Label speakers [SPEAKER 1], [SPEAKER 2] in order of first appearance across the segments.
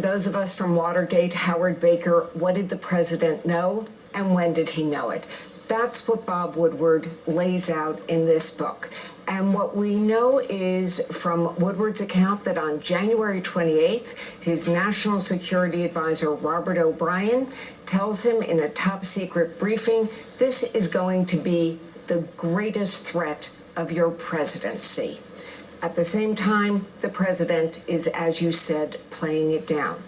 [SPEAKER 1] Those of us from Watergate, Howard Baker, what did the president know and when did he know it? That's what Bob Woodward lays out in this book. And what we know is from Woodward's account that on January 28th, his national security advisor, Robert O'Brien, tells him in a top secret briefing, this is going to be the greatest threat of your presidency. At the same time, the president is, as you said, playing it down.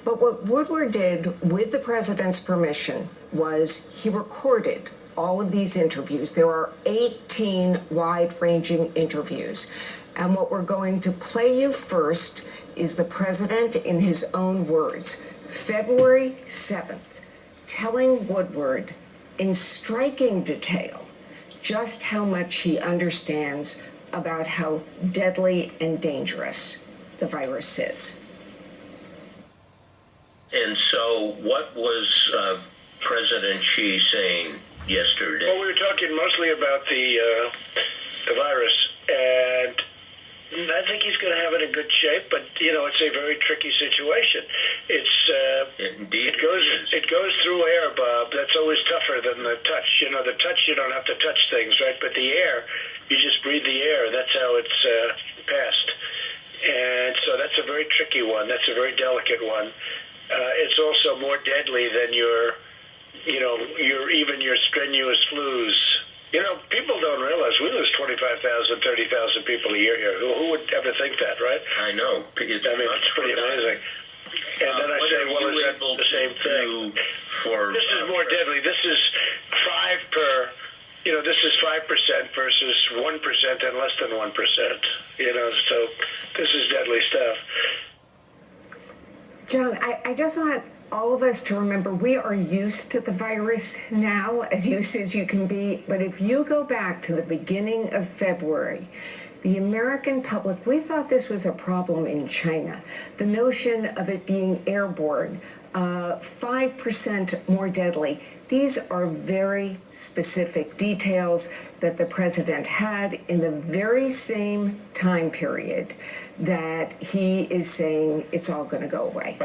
[SPEAKER 1] But what Woodward did with the president's permission was he recorded all of these interviews. There are 18 wide-ranging interviews. And what we're going to play you first is the president in his own words, February 7th, telling Woodward in striking detail just how much he understands about how deadly and dangerous the virus is.
[SPEAKER 2] And so what was President Xi saying yesterday?
[SPEAKER 3] Well, we were talking mostly about the virus, and I think he's going to have it in good shape, but, you know, it's a very tricky situation.
[SPEAKER 2] Indeed
[SPEAKER 3] It goes through air, Bob. That's always tougher than the touch. You know, the touch, you don't have to touch things, right? But the air, you just breathe the air. That's how it's passed. And so that's a very tricky one. That's a very delicate one. It's also more deadly than your strenuous flus. You know, people don't realize we lose 25,000, 30,000 people a year here. Who would ever think that, right?
[SPEAKER 2] I know. It's
[SPEAKER 3] pretty amazing. And then I say, well, is that the same thing? This is more deadly. This is 5% versus 1% and less than 1%. You know, so this is deadly stuff.
[SPEAKER 1] John, I just want all of us to remember we are used to the virus now, as used as you can be. But if you go back to the beginning of February, the American public, we thought this was a problem in China. The notion of it being airborne, 5% more deadly. These are very specific details that the president had in the very same time period that he is saying it's all going to go away.